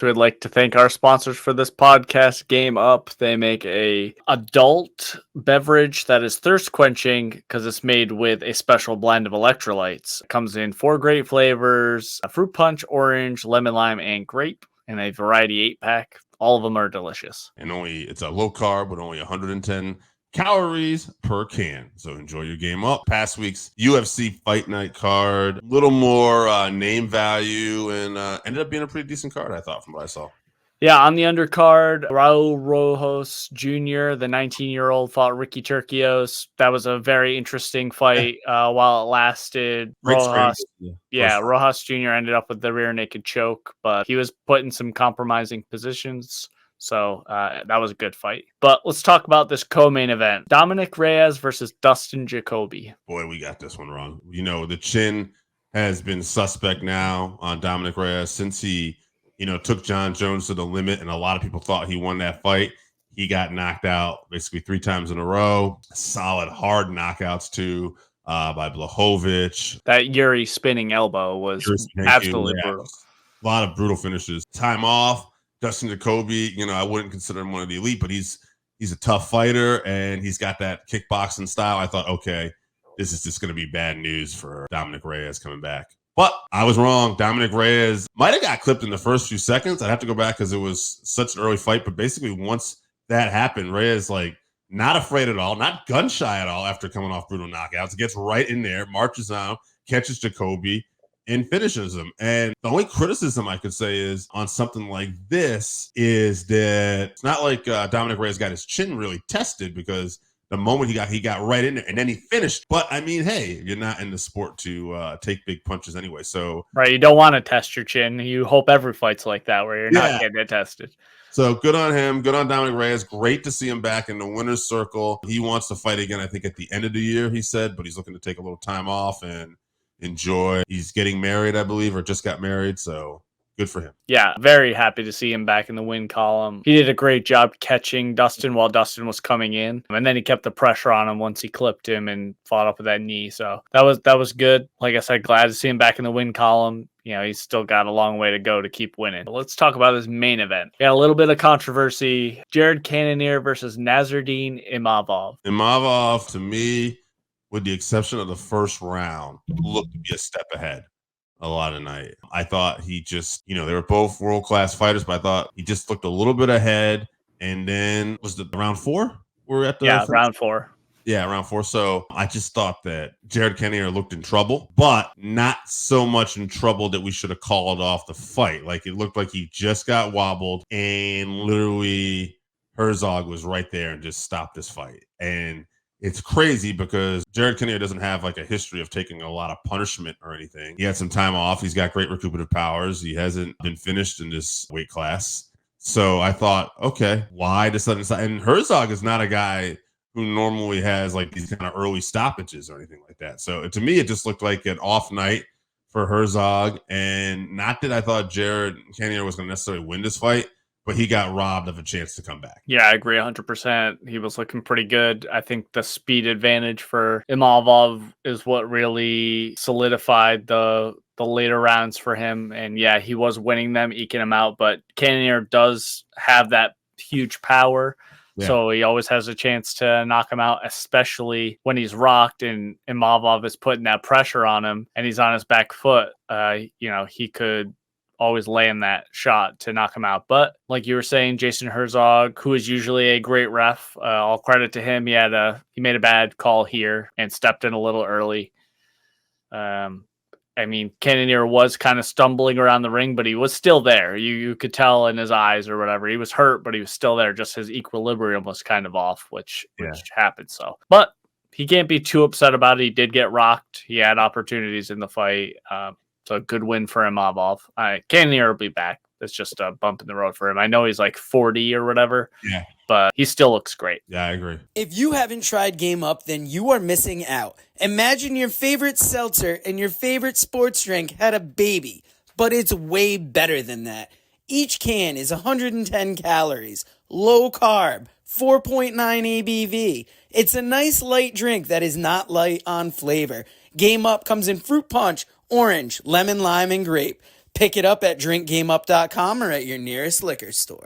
We'd like to thank our sponsors for this podcast, Game Up. They make a adult beverage that is thirst quenching because it's made with a special blend of electrolytes. It comes in 4 great flavors: a fruit punch, orange, lemon, lime, and grape, and a variety 8-pack. All of them are delicious. And it's a low carb with only 110 calories per can. So enjoy your Game Up. Past week's UFC Fight Night card, a little more name value, and ended up being a pretty decent card, I thought, from what I saw. Yeah, on the undercard, Raul Rosas Jr., the 19-year-old, fought Ricky Turcios. That was a very interesting fight while it lasted. Rosas Jr. ended up with the rear naked choke, but he was put in some compromising positions. So that was a good fight. But let's talk about this co-main event. Dominick Reyes versus Dustin Jacoby. Boy, we got this one wrong. The chin has been suspect now on Dominick Reyes since he took John Jones to the limit, and a lot of people thought he won that fight. He got knocked out basically 3 times in a row. Solid, hard knockouts, too, by Blachowicz. That Yuri spinning elbow was absolutely brutal. A lot of brutal finishes. Time off. Dustin Jacoby, I wouldn't consider him one of the elite, but he's a tough fighter, and he's got that kickboxing style. I thought, okay, this is just going to be bad news for Dominick Reyes coming back. But I was wrong. Dominick Reyes might have got clipped in the first few seconds. I'd have to go back because it was such an early fight. But basically, once that happened, Reyes, not afraid at all, not gun shy at all after coming off brutal knockouts. Gets right in there, marches on, catches Jacoby, and finishes him. And the only criticism I could say is on something like this is that it's not like Dominick Reyes got his chin really tested, because the moment he got right in there and then he finished. But I mean, hey, you're not in the sport to take big punches anyway. So right, you don't want to test your chin. You hope every fight's like that where you're not getting it tested. So good on him. Good on Dominick Reyes. Great to see him back in the winner's circle. He wants to fight again, I think, at the end of the year, he said, but he's looking to take a little time off and enjoy. He's getting married, I believe, or just got married. So good for him. Yeah, very happy to see him back in the win column. He did a great job catching Dustin while Dustin was coming in, and then he kept the pressure on him once he clipped him and fought up with that knee. So that was good. Like I said, glad to see him back in the win column. He's still got a long way to go to keep winning. But let's talk about his main event. Got a little bit of controversy. Jared Cannonier versus Nassourdine Imavov. Imavov, to me, with the exception of the first round, looked to be a step ahead a lot of night. I thought he just, they were both world-class fighters, but I thought he just looked a little bit ahead. And then, was it round 4? We're at the round 4. Yeah, round 4. So I just thought that Jared Cannonier looked in trouble, but not so much in trouble that we should have called off the fight. It looked like he just got wobbled, and literally Herzog was right there and just stopped this fight. And it's crazy because Jared Cannonier doesn't have a history of taking a lot of punishment or anything. He had some time off. He's got great recuperative powers. He hasn't been finished in this weight class. So I thought, okay, why the sudden stop? And Herzog is not a guy who normally has these kind of early stoppages or anything like that. So to me, it just looked like an off night for Herzog. And not that I thought Jared Cannonier was going to necessarily win this fight, but he got robbed of a chance to come back. Yeah, I agree 100%. He was looking pretty good. I think the speed advantage for Imavov is what really solidified the later rounds for him. And yeah, he was winning them, eking them out, but Cannonier does have that huge power. Yeah. So he always has a chance to knock him out, especially when he's rocked and Imavov is putting that pressure on him and he's on his back foot. He could always land that shot to knock him out. But like you were saying, Jason Herzog, who is usually a great ref, all credit to him. He made a bad call here and stepped in a little early. Cannonier was kind of stumbling around the ring, but he was still there. You could tell in his eyes or whatever. He was hurt, but he was still there. Just his equilibrium was kind of off, which happened. So, but he can't be too upset about it. He did get rocked. He had opportunities in the fight. So a good win for Imavov. Cannonier will be back. It's just a bump in the road for him. I know he's 40 or whatever. Yeah. But he still looks great. Yeah, I agree. If you haven't tried Game Up, then you are missing out. Imagine your favorite seltzer and your favorite sports drink had a baby, but it's way better than that. Each can is 110 calories, low carb, 4.9 ABV. It's a nice light drink that is not light on flavor. Game Up comes in fruit punch, orange, lemon, lime, and grape. Pick it up at drinkgameup.com or at your nearest liquor store.